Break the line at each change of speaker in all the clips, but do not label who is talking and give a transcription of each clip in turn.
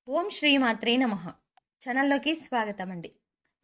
ఓం శ్రీ మాత్రే నమః. ఛానల్లోకి స్వాగతం అండి.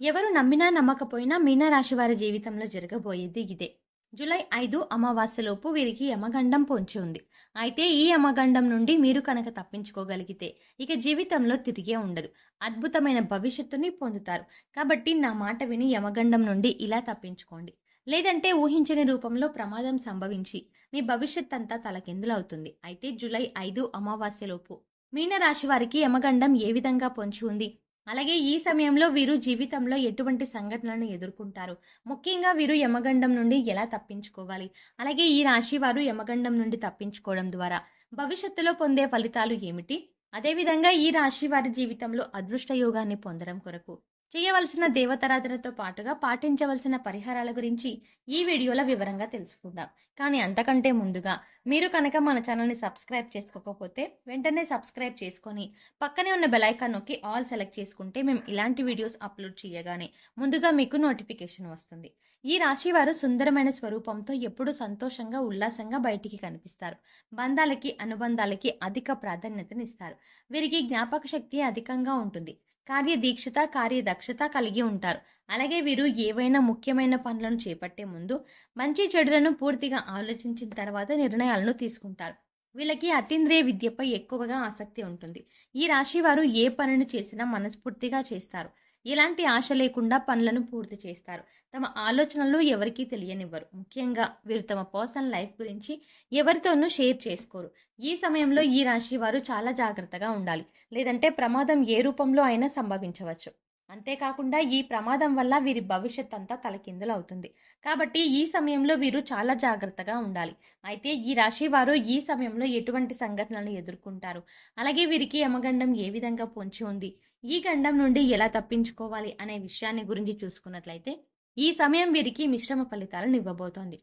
ఎవరు నమ్మినా నమ్మకపోయినా మీనరాశి వారి జీవితంలో జరగబోయేది ఇదే. జూలై 5 అమావాస్యలోపు వీరికి యమగండం పొంచి ఉంది. అయితే ఈ యమగండం నుండి మీరు కనుక తప్పించుకోగలిగితే ఇక జీవితంలో తిరిగే ఉండదు. అద్భుతమైన భవిష్యత్తుని పొందుతారు. కాబట్టి నా మాట విని యమగండం నుండి ఇలా తప్పించుకోండి. లేదంటే ఊహించని రూపంలో ప్రమాదం సంభవించి మీ భవిష్యత్ అంతా తలకిందులవుతుంది. అయితే జూలై 5 అమావాస్యలోపు మీనరాశి వారికి యమగండం ఏ విధంగా పొంచి ఉంది, అలాగే ఈ సమయంలో వీరు జీవితంలో ఎటువంటి సంఘటనలను ఎదుర్కొంటారు, ముఖ్యంగా వీరు యమగండం నుండి ఎలా తప్పించుకోవాలి, అలాగే ఈ రాశి వారు యమగండం నుండి తప్పించుకోవడం ద్వారా భవిష్యత్తులో పొందే ఫలితాలు ఏమిటి, అదేవిధంగా ఈ రాశి వారి జీవితంలో అదృష్ట యోగాన్ని పొందడం కొరకు చేయవలసిన దేవతారాధనతో పాటుగా పాటించవలసిన పరిహారాల గురించి ఈ వీడియోలో వివరంగా తెలుసుకుందాం. కానీ అంతకంటే ముందుగా మీరు కనుక మన ఛానల్ని సబ్స్క్రైబ్ చేసుకోకపోతే వెంటనే సబ్స్క్రైబ్ చేసుకొని పక్కనే ఉన్న బెల్ ఐకాన్ నొక్కి ఆల్ సెలెక్ట్ చేసుకుంటే మేము ఇలాంటి వీడియోస్ అప్లోడ్ చేయగానే ముందుగా మీకు నోటిఫికేషన్ వస్తుంది. ఈ రాశి వారు సుందరమైన స్వరూపంతో ఎప్పుడూ సంతోషంగా ఉల్లాసంగా బయటికి కనిపిస్తారు. బంధాలకి అనుబంధాలకి అధిక ప్రాధాన్యతనిస్తారు. వీరికి జ్ఞాపక శక్తి అధికంగా ఉంటుంది. కార్యదీక్షత కార్యదక్షత కలిగి ఉంటారు. అలాగే వీరు ఏవైనా ముఖ్యమైన పనులను చేపట్టే ముందు మంచి చెడులను పూర్తిగా ఆలోచించిన తర్వాత నిర్ణయాలను తీసుకుంటారు. వీళ్ళకి అతీంద్రియ విద్యపై ఎక్కువగా ఆసక్తి ఉంటుంది. ఈ రాశి వారు ఏ పనిని చేసినా మనస్ఫూర్తిగా చేస్తారు. ఎలాంటి ఆశ లేకుండా పనులను పూర్తి చేస్తారు. తమ ఆలోచనలు ఎవరికీ తెలియనివ్వరు. ముఖ్యంగా వీరు తమ పర్సనల్ లైఫ్ గురించి ఎవరితోనూ షేర్ చేసుకోరు. ఈ సమయంలో ఈ రాశి వారు చాలా జాగ్రత్తగా ఉండాలి. లేదంటే ప్రమాదం ఏ రూపంలో అయినా సంభవించవచ్చు. అంతేకాకుండా ఈ ప్రమాదం వల్ల వీరి భవిష్యత్ అంతా తలకిందులు అవుతుంది. కాబట్టి ఈ సమయంలో వీరు చాలా జాగ్రత్తగా ఉండాలి. అయితే ఈ రాశి వారు ఈ సమయంలో ఎటువంటి సంఘటనలను ఎదుర్కొంటారు, అలాగే వీరికి యమగండం ఏ విధంగా పొంచి ఉంది, ఈ గండం నుండి ఎలా తప్పించుకోవాలి అనే విషయాన్ని గురించి చూసుకున్నట్లయితే ఈ సమయం వీరికి మిశ్రమ ఫలితాలను ఇవ్వబోతోంది.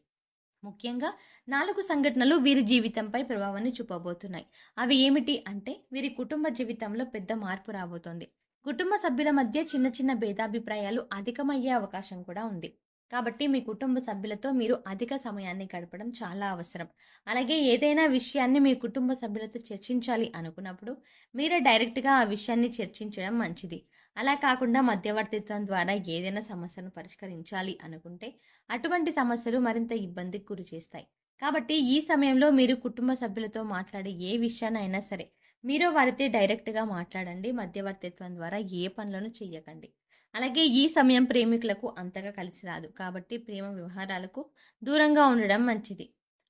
ముఖ్యంగా 4 సంఘటనలు వీరి జీవితంపై ప్రభావాన్ని చూపబోతున్నాయి. అవి ఏమిటి అంటే వీరి కుటుంబ జీవితంలో పెద్ద మార్పు రాబోతోంది. కుటుంబ సభ్యుల మధ్య చిన్న చిన్న భేదాభిప్రాయాలు అధికమయ్యే అవకాశం కూడా ఉంది. కాబట్టి మీ కుటుంబ సభ్యులతో మీరు అధిక సమయాన్ని గడపడం చాలా అవసరం. అలాగే ఏదైనా విషయాన్ని మీ కుటుంబ సభ్యులతో చర్చించాలి అనుకున్నప్పుడు మీరే డైరెక్ట్గా ఆ విషయాన్ని చర్చించడం మంచిది. అలా కాకుండా మధ్యవర్తిత్వం ద్వారా ఏదైనా సమస్యను పరిష్కరించాలి అనుకుంటే అటువంటి సమస్యలు మరింత ఇబ్బందికి గురి చేస్తాయి. కాబట్టి ఈ సమయంలో మీరు కుటుంబ సభ్యులతో మాట్లాడే ఏ విషయాన్నైనా సరే మీరు వారితో డైరెక్ట్గా మాట్లాడండి. మధ్యవర్తిత్వం ద్వారా ఏ పనులను చెయ్యకండి. అలాగే ఈ సమయం ప్రేమికులకు అంతగా కలిసి రాదు. కాబట్టి ప్రేమ వ్యవహారాలకు దూరంగా ఉండడం మంచిది.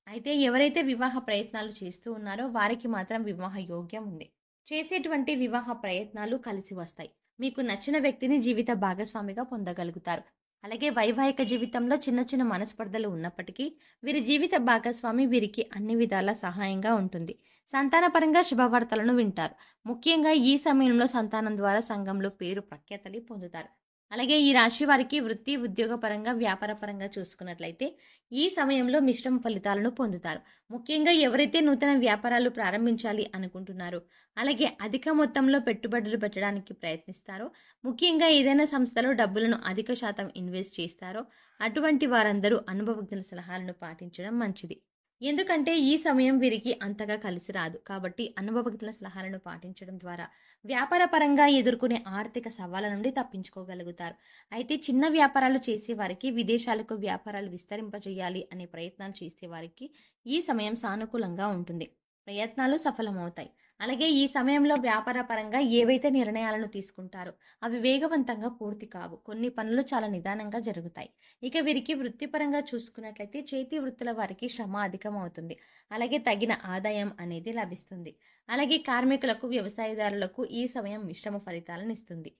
అయితే ఎవరైతే వివాహ ప్రయత్నాలు చేస్తూ ఉన్నారో వారికి మాత్రం వివాహ యోగ్యం ఉంది. చేసేటువంటి వివాహ ప్రయత్నాలు కలిసి వస్తాయి. మీకు నచ్చిన వ్యక్తిని జీవిత భాగస్వామిగా పొందగలుగుతారు. అలాగే వైవాహిక జీవితంలో చిన్న చిన్న మనస్పర్ధలు ఉన్నప్పటికీ వీరి జీవిత భాగస్వామి వీరికి అన్ని విధాలా సహాయంగా ఉంటుంది. సంతానపరంగా శుభవార్తలను వింటారు. ముఖ్యంగా ఈ సమయంలో సంతానం ద్వారా సంఘంలో పేరు ప్రఖ్యాతలు పొందుతారు. అలాగే ఈ రాశి వారికి వృత్తి ఉద్యోగ పరంగా వ్యాపార పరంగా చూసుకున్నట్లయితే ఈ సమయంలో మిశ్రమ ఫలితాలను పొందుతారు. ముఖ్యంగా ఎవరైతే నూతన వ్యాపారాలు ప్రారంభించాలి అనుకుంటున్నారో, అలాగే అధిక మొత్తంలో పెట్టుబడులు పెట్టడానికి ప్రయత్నిస్తారో, ముఖ్యంగా ఏదైనా సంస్థలో డబ్బులను అధిక శాతం ఇన్వెస్ట్ చేస్తారో అటువంటి వారందరూ అనుభవజ్ఞుల సలహాలను పాటించడం మంచిది. ఎందుకంటే ఈ సమయం వీరికి అంతగా కలిసి రాదు. కాబట్టి అనుభవజ్ఞుల సలహాలను పాటించడం ద్వారా వ్యాపార పరంగా ఎదుర్కొనే ఆర్థిక సవాళ్ళ నుండి తప్పించుకోగలుగుతారు. అయితే చిన్న వ్యాపారాలు చేసేవారికి, విదేశాలకు వ్యాపారాలు విస్తరింపజేయాలి అనే ప్రయత్నాలు చేసేవారికి ఈ సమయం సానుకూలంగా ఉంటుంది. ప్రయత్నాలు సఫలమవుతాయి. అలాగే ఈ సమయంలో వ్యాపార పరంగా ఏవైతే నిర్ణయాలను తీసుకుంటారో అవి వేగవంతంగా పూర్తి కావు. కొన్ని పనులు చాలా నిదానంగా జరుగుతాయి. ఇక వీరికి వృత్తిపరంగా చూసుకున్నట్లయితే చేతి వృత్తుల వారికి శ్రమ అధికమవుతుంది. అలాగే తగిన ఆదాయం అనేది లభిస్తుంది. అలాగే కార్మికులకు, వ్యవసాయదారులకు ఈ సమయం మిశ్రమ ఫలితాలను ఇస్తుంది.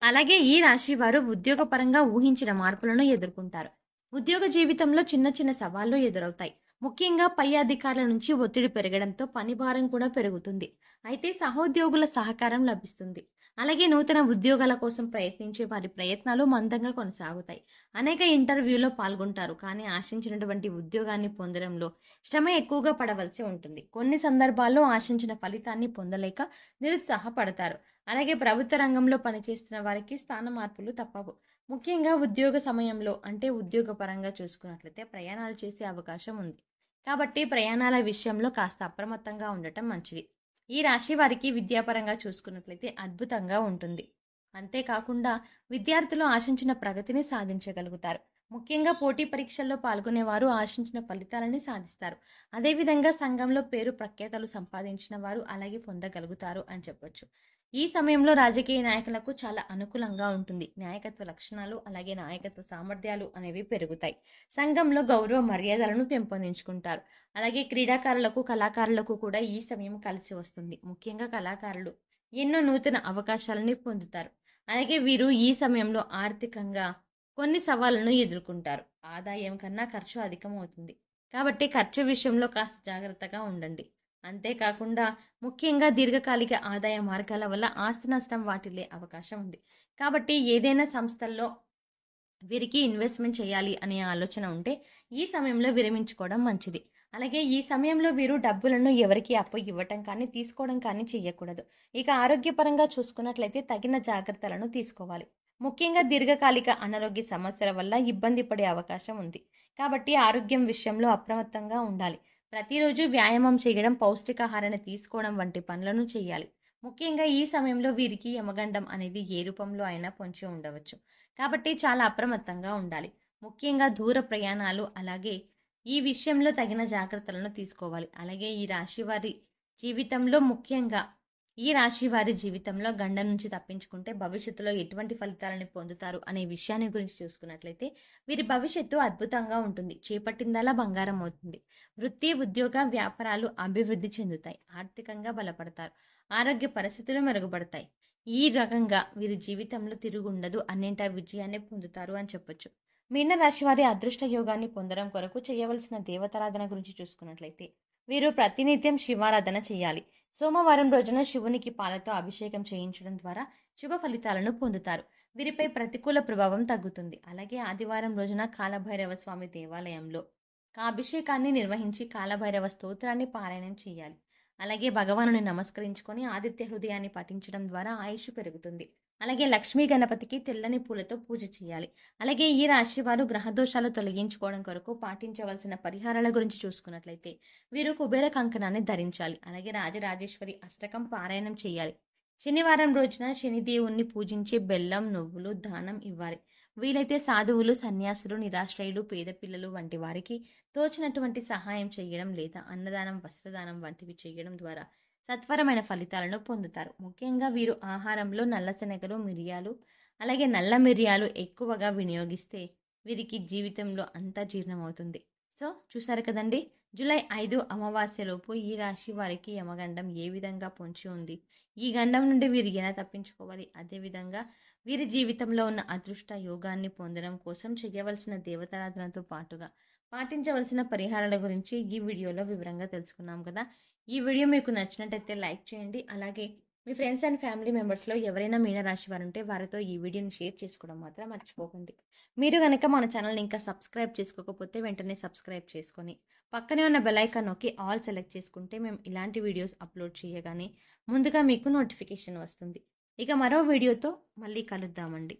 అలాగే ఈ రాశి వారు ఉద్యోగపరంగా ఊహించిన మార్పులను ఎదుర్కొంటారు. ఉద్యోగ జీవితంలో చిన్న చిన్న సవాళ్లు ఎదురవుతాయి. ముఖ్యంగా పై అధికారుల నుంచి ఒత్తిడి పెరగడంతో పని భారం కూడా పెరుగుతుంది. అయితే సహోద్యోగుల సహకారం లభిస్తుంది. అలాగే నూతన ఉద్యోగాల కోసం ప్రయత్నించే వారి ప్రయత్నాలు మందంగా కొనసాగుతాయి. అనేక ఇంటర్వ్యూలో పాల్గొంటారు. కానీ ఆశించినటువంటి ఉద్యోగాన్ని పొందడంలో శ్రమ ఎక్కువగా పడవలసి ఉంటుంది. కొన్ని సందర్భాల్లో ఆశించిన ఫలితాన్ని పొందలేక నిరుత్సాహపడతారు. అలాగే ప్రభుత్వ రంగంలో పనిచేస్తున్న వారికి స్థాన మార్పులు తప్పవు. ముఖ్యంగా ఉద్యోగ సమయంలో అంటే ఉద్యోగ పరంగా చూసుకున్నట్లయితే ప్రయాణాలు చేసే అవకాశం ఉంది. కాబట్టి ప్రయాణాల విషయంలో కాస్త అప్రమత్తంగా ఉండటం మంచిది. ఈ రాశి వారికి విద్యాపరంగా చూసుకున్నట్లయితే అద్భుతంగా ఉంటుంది. అంతేకాకుండా విద్యార్థులు ఆశించిన ప్రగతిని సాధించగలుగుతారు. ముఖ్యంగా పోటీ పరీక్షల్లో పాల్గొనేవారు ఆశించిన ఫలితాలని సాధిస్తారు. అదేవిధంగా సంఘంలో పేరు ప్రఖ్యాతలు సంపాదించిన వారు అలాగే పొందగలుగుతారు అని చెప్పొచ్చు. ఈ సమయంలో రాజకీయ నాయకులకు చాలా అనుకూలంగా ఉంటుంది. నాయకత్వ లక్షణాలు అలాగే నాయకత్వ సామర్థ్యాలు అనేవి పెరుగుతాయి. సంఘంలో గౌరవ మర్యాదలను పెంపొందించుకుంటారు. అలాగే క్రీడాకారులకు కళాకారులకు కూడా ఈ సమయం కలిసి వస్తుంది. ముఖ్యంగా కళాకారులు ఎన్నో నూతన అవకాశాలని పొందుతారు. అలాగే వీరు ఈ సమయంలో ఆర్థికంగా కొన్ని సవాళ్లను ఎదుర్కొంటారు. ఆదాయం కన్నా ఖర్చు అధికమవుతుంది. కాబట్టి ఖర్చు విషయంలో కాస్త జాగ్రత్తగా ఉండండి. అంతేకాకుండా ముఖ్యంగా దీర్ఘకాలిక ఆదాయ మార్గాల వల్ల ఆస్తి నష్టం వాటిల్లే అవకాశం ఉంది. కాబట్టి ఏదైనా సంస్థల్లో వీరికి ఇన్వెస్ట్మెంట్ చేయాలి అనే ఆలోచన ఉంటే ఈ సమయంలో విరమించుకోవడం మంచిది. అలాగే ఈ సమయంలో వీరు డబ్బులను ఎవరికి అప్పు ఇవ్వటం కానీ తీసుకోవడం కానీ చేయకూడదు. ఇక ఆరోగ్యపరంగా చూసుకున్నట్లయితే తగిన జాగ్రత్తలను తీసుకోవాలి. ముఖ్యంగా దీర్ఘకాలిక అనారోగ్య సమస్యల వల్ల ఇబ్బంది పడే అవకాశం ఉంది. కాబట్టి ఆరోగ్యం విషయంలో అప్రమత్తంగా ఉండాలి. ప్రతిరోజు వ్యాయామం చేయడం, పౌష్టికాహారాన్ని తీసుకోవడం వంటి పనులను చేయాలి. ముఖ్యంగా ఈ సమయంలో వీరికి యమగండం అనేది ఏ రూపంలో అయినా పొంచి ఉండవచ్చు. కాబట్టి చాలా అప్రమత్తంగా ఉండాలి. ముఖ్యంగా దూర ప్రయాణాలు అలాగే ఈ విషయంలో తగిన జాగ్రత్తలను తీసుకోవాలి. అలాగే ఈ రాశి వారి జీవితంలో గండం నుంచి తప్పించుకుంటే భవిష్యత్తులో ఎటువంటి ఫలితాలను పొందుతారు అనే విషయాన్ని గురించి చూసుకున్నట్లయితే వీరి భవిష్యత్తు అద్భుతంగా ఉంటుంది. చేపట్టిందల్లా బంగారం అవుతుంది. వృత్తి, ఉద్యోగ, వ్యాపారాలు అభివృద్ధి చెందుతాయి. ఆర్థికంగా బలపడతారు. ఆరోగ్య పరిస్థితులు మెరుగుపడతాయి. ఈ రకంగా వీరి జీవితంలో తిరుగుండదు, అన్నింటా విజయాన్ని పొందుతారు అని చెప్పొచ్చు. మీన రాశి వారి అదృష్ట యోగాన్ని పొందడం కొరకు చేయవలసిన దేవతారాధన గురించి చూసుకున్నట్లయితే వీరు ప్రతినిత్యం శివారాధన చేయాలి. సోమవారం రోజున శివునికి పాలతో అభిషేకం చేయించడం ద్వారా శుభ ఫలితాలను పొందుతారు. వీరిపై ప్రతికూల ప్రభావం తగ్గుతుంది. అలాగే ఆదివారం రోజున కాలభైరవ స్వామి దేవాలయంలో అభిషేకాన్ని నిర్వహించి కాలభైరవ స్తోత్రాన్ని పారాయణం చేయాలి. అలాగే భగవానుని నమస్కరించుకొని ఆదిత్య హృదయాన్ని పఠించడం ద్వారా ఆయుష్ పెరుగుతుంది. అలాగే లక్ష్మీ గణపతికి తెల్లని పూలతో పూజ చేయాలి. అలాగే ఈ రాశి వారు గ్రహదోషాలు తొలగించుకోవడం కొరకు పాటించవలసిన పరిహారాల గురించి చూసుకున్నట్లయితే వీరు కుబేర కంకణాన్ని ధరించాలి. అలాగే రాజరాజేశ్వరి అష్టకం పారాయణం చేయాలి. శనివారం రోజున శనిదేవుణ్ణి పూజించి బెల్లం, నువ్వులు దానం ఇవ్వాలి. వీలైతే సాధువులు, సన్యాసులు, నిరాశ్రయులు, పేద పిల్లలు వంటి వారికి తోచినటువంటి సహాయం చేయడం లేదా అన్నదానం, వస్త్రదానం వంటివి చేయడం ద్వారా సత్వరమైన ఫలితాలను పొందుతారు. ముఖ్యంగా వీరు ఆహారంలో నల్ల శనగలు, మిరియాలు అలాగే నల్ల మిరియాలు ఎక్కువగా వినియోగిస్తే వీరికి జీవితంలో అంతా జీర్ణమవుతుంది. సో చూసారు కదండి, జూలై 5 అమావాస్యలోపు ఈ రాశి వారికి యమగండం ఏ విధంగా పొంచి ఉంది, ఈ గండం నుండి వీరు ఎలా తప్పించుకోవాలి, అదేవిధంగా వీరి జీవితంలో ఉన్న అదృష్ట యోగాన్ని పొందడం కోసం చేయవలసిన దేవతారాధనతో పాటుగా పాటించవలసిన పరిహారాల గురించి ఈ వీడియోలో వివరంగా తెలుసుకున్నాం కదా. ఈ వీడియో మీకు నచ్చినట్టయితే లైక్ చేయండి. అలాగే మీ ఫ్రెండ్స్ అండ్ ఫ్యామిలీ మెంబర్స్లో ఎవరైనా మీనరాశి వారు ఉంటే వారితో ఈ వీడియోని షేర్ చేసుకోవడం మాత్రం మర్చిపోకండి. మీరు కనుక మన ఛానల్ని ఇంకా సబ్స్క్రైబ్ చేసుకోకపోతే వెంటనే సబ్స్క్రైబ్ చేసుకొని పక్కనే ఉన్న బెల్ ఐకాన్ నొక్కి ఆల్ సెలెక్ట్ చేసుకుంటే మేము ఇలాంటి వీడియోస్ అప్లోడ్ చేయగానే ముందుగా మీకు నోటిఫికేషన్ వస్తుంది. ఇక మరో వీడియోతో మళ్ళీ కలుద్దామండి.